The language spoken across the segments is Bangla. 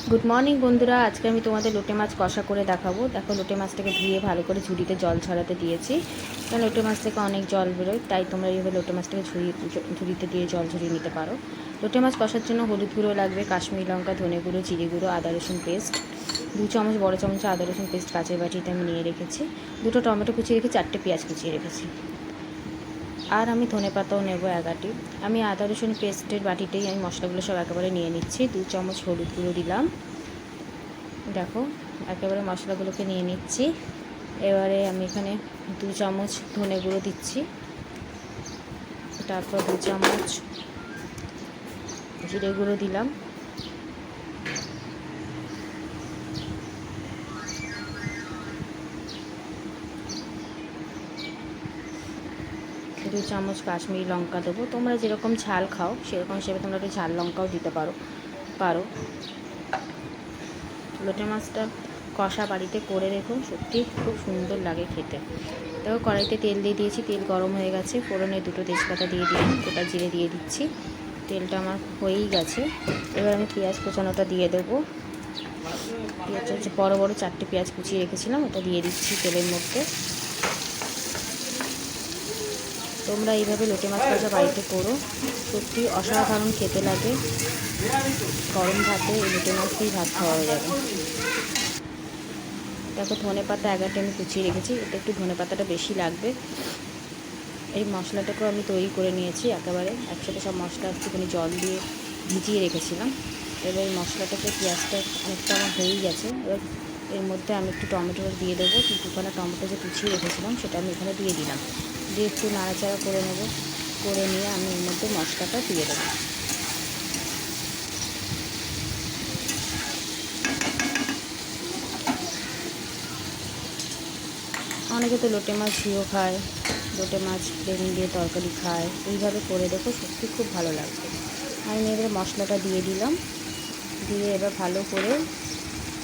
গুড মর্নিং বন্ধুরা, আজকে আমি তোমাদের লোটে মাছ কষা করে দেখাবো। দেখো, লোটে মাছটাকে ধুয়ে ভালো করে ঝুড়িতে জল ছড়াতে দিয়েছি, কারণ লোটে মাছ থেকে অনেক জল বেরোয়, তাই তোমরা এইভাবে লোটে মাছটাকে ঝুড়িতে দিয়ে জল ঝরিয়ে নিতে পারো। লোটে মাছ কষার জন্য হলুদ গুঁড়ো লাগবে, কাশ্মীরি লঙ্কা, ধনে গুঁড়ো, জিরে গুঁড়ো, আদা রসুন পেস্ট, 2 চামচ বড় চামচ আদা রসুন পেস্ট কাঁচের বাটিতে আমি নিয়ে রেখেছি, 2টো টমেটো কুচিয়ে রেখে 4টে পেঁয়াজ কুচিয়ে রেখেছি, আর আমি ধনেপাতাও নেব 11টি। আমি আদা রসুন পেস্টের বাটিতেই আমি মশলাগুলো সব একেবারে নিয়ে নিচ্ছি। 2 চামচ হলুদ গুঁড়ো দিলাম। দেখো, একেবারে মশলাগুলোকে নিয়ে নিচ্ছি। এবারে আমি এখানে 2 চামচ ধনে গুঁড়ো দিচ্ছি, তারপর 2 চামচ জিরে গুঁড়ো দিলাম, দু চামচ কাশ্মীরি লঙ্কা দেবো। তোমরা যেরকম ঝাল খাও সেরকম হিসেবে তোমরা একটু ঝাল লঙ্কাও দিতে পারো। লোটে মাছটা কষা বাড়িতে করে রেখো, সত্যি খুব সুন্দর লাগে খেতে। দেখো, কড়াইতে তেল দিয়ে দিয়েছি, তেল গরম হয়ে গেছে, ফোড়নে 2টো তেজপাতা দিয়ে দিলাম, গোটা জিরে দিয়ে দিচ্ছি। তেলটা আমার হয়েই গেছে। এবার আমি পেঁয়াজ কুচানোটা দিয়ে দেবো। পেঁয়াজ হচ্ছে বড়ো বড়ো 4টে পেঁয়াজ কুচিয়ে রেখেছিলাম, ওটা দিয়ে দিচ্ছি তেলের মধ্যে। তোমরা এইভাবে লোটে মাছ ভাজা বাড়িতে করো, সত্যি অসাধারণ খেতে লাগে। গরম ভাতে এই লোটে মাছ দিয়েই ভাত খাওয়া হয়ে যাবে। দেখো, ধনে পাতা 11টা আমি কুচিয়ে রেখেছি, এটা একটু ধনে পাতাটা বেশি লাগবে। এই মশলাটাকেও আমি তৈরি করে নিয়েছি, একেবারে একসাথে সব মশলা একটুখানি জল দিয়ে ভিজিয়ে রেখেছিলাম। এবার এই মশলাটাকে, পেঁয়াজটা অনেকটা আমার হয়েই গেছে। এবার এর মধ্যে আমি একটু টমেটো দিয়ে দেবো, 2খানা টমেটো যে কুচিয়ে রেখেছিলাম সেটা আমি এখানে দিয়ে দিলাম, দিয়ে একটু নাড়াচাড়া করে নেবো। করে নিয়ে আমি এর মধ্যে মশলাটা দিয়ে দেবো। অনেকে তো লোটে মাছ ঝিও খায়, লোটে মাছ বেগুন দিয়ে তরকারি খায়, এইভাবে করে দেখো, সত্যি খুব ভালো লাগবে। আমি এবারে মশলাটা দিয়ে দিলাম, দিয়ে এবার ভালো করে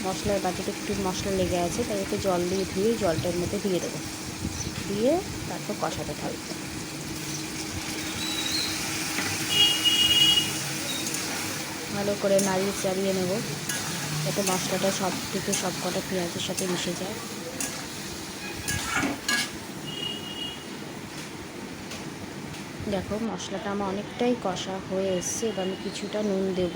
মশলার বাটিতে একটু মশলা লেগে আছে, তাই একটু জল দিয়ে ধুয়ে জলটার মধ্যে দিয়ে দেবো, দিয়ে তারপর কষাতে থাকবে। ভালো করে নাড়িয়ে চাড়িয়ে নেব, যাতে মশলাটা সব কটা পেঁয়াজের সাথে মিশে যায়। দেখো, মশলাটা আমার অনেকটাই কষা হয়ে এসছে। এবার আমি কিছুটা নুন দেব,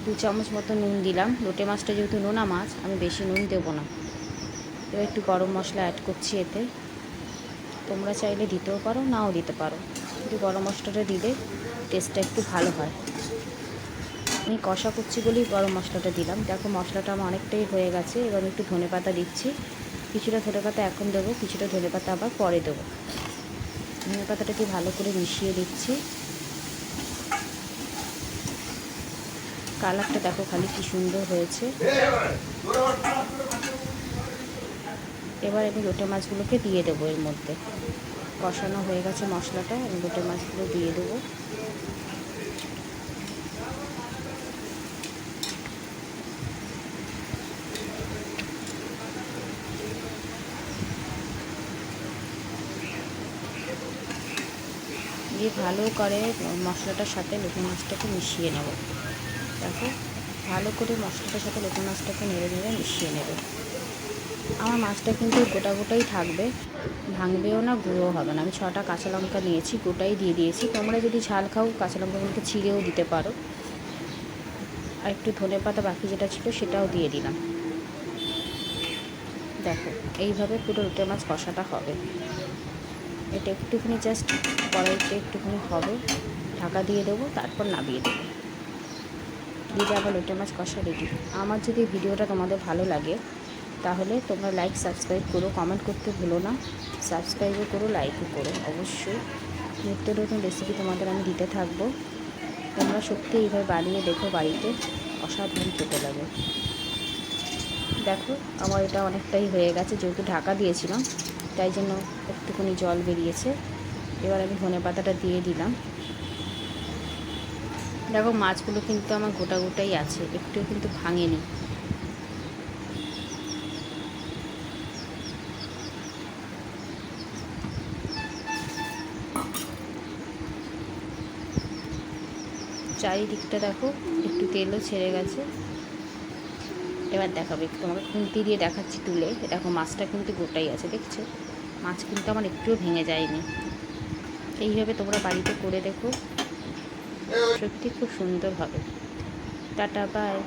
2 চামচ মতো নুন দিলাম। লোটে মাছটা যেহেতু নোনা মাছ, আমি বেশি নুন দেবো না। এবার একটু গরম মশলা অ্যাড করছি এতে, তোমরা চাইলে দিতেও পারো, নাও দিতে পারো, কিন্তু গরম মশলাটা দিলে টেস্টটা একটু ভালো হয়। আমি কষা করছি বলেই গরম মশলাটা দিলাম। দেখো, মশলাটা আমার অনেকটাই হয়ে গেছে। এবার আমি একটু ধনেপাতা দিচ্ছি, কিছুটা ধনেপাতা এখন দেবো, কিছুটা ধনেপাতা আবার পরে দেবো। ধনেপাতাটাকে ভালো করে মিশিয়ে দিচ্ছি। কালারটা দেখো খালি কি সুন্দর হয়েছে। এবার আমি লোটে মাছগুলোকে দিয়ে দেবো এর মধ্যে। কষানো হয়ে গেছে মশলাটা, আমি লোটে মাছগুলো দিয়ে দেবো। দিয়ে ভালো করে মশলাটার সাথে লোটে মাছটাকে মিশিয়ে নেব। দেখো, ভালো করে মশলাটার সাথে লোটে মাছটাকে নেড়ে নেড়ে মিশিয়ে নেবে। আমার মাছটা কিন্তু গোটা গোটাই থাকবে, ভাঙবেও না, গুঁড়োও হবে না। আমি 6টা কাঁচা লঙ্কা নিয়েছি, গোটাই দিয়ে দিয়েছি। তোমরা যদি ঝাল খাও কাঁচা লঙ্কাগুলোকে ছিঁড়েও দিতে পারো। আর একটু ধনেপাতা বাকি যেটা ছিল সেটাও দিয়ে দিলাম। দেখো, এইভাবে পুরো লোটে মাছ কষাটা হবে। এটা একটুখানি জাস্ট কড়াইতে একটুখানি হবে, ঢাকা দিয়ে দেবো, তারপর নামিয়ে দেবো। দিয়ে আবার লোটে মাছ কষা রেডি। আমার যদি ভিডিওটা তোমাদের ভালো লাগে তাহলে তোমরা লাইক সাবস্ক্রাইব করো, কমেন্ট করতে ভুলো না। সাবস্ক্রাইবও করো, লাইকও করো অবশ্যই। নিত্য নতুন রেসিপি তোমাদের আমি দিতে থাকবো। তোমরা সত্যি এইভাবে বানিয়ে দেখো বাড়িতে, অসাধারণ খেতে লাগে। দেখো, আমার এটা অনেকটাই হয়ে গেছে, যেহেতু ঢাকা দিয়েছিলাম তাই জন্য একটুখানি জল বেরিয়েছে। এবার আমি ধনেপাতাটা দিয়ে দিলাম। দেখো, মাছগুলো কিন্তু আমার গোটা গোটাই আছে, একটু কিন্তু ভাঙেনি। চারিদিকটা দেখো একটু তেলও ছেড়ে গেছে। এবার দেখাবে, তোমাকে খুন্তি দিয়ে দেখাচ্ছি তুলে। দেখো মাছটা কিন্তু গোটাই আছে, দেখছো? মাছ কিন্তু আমার একটুও ভেঙে যায়নি। এইভাবে তোমরা বাড়িতে করে দেখো, সত্যি খুব সুন্দর হবে। Tata, by.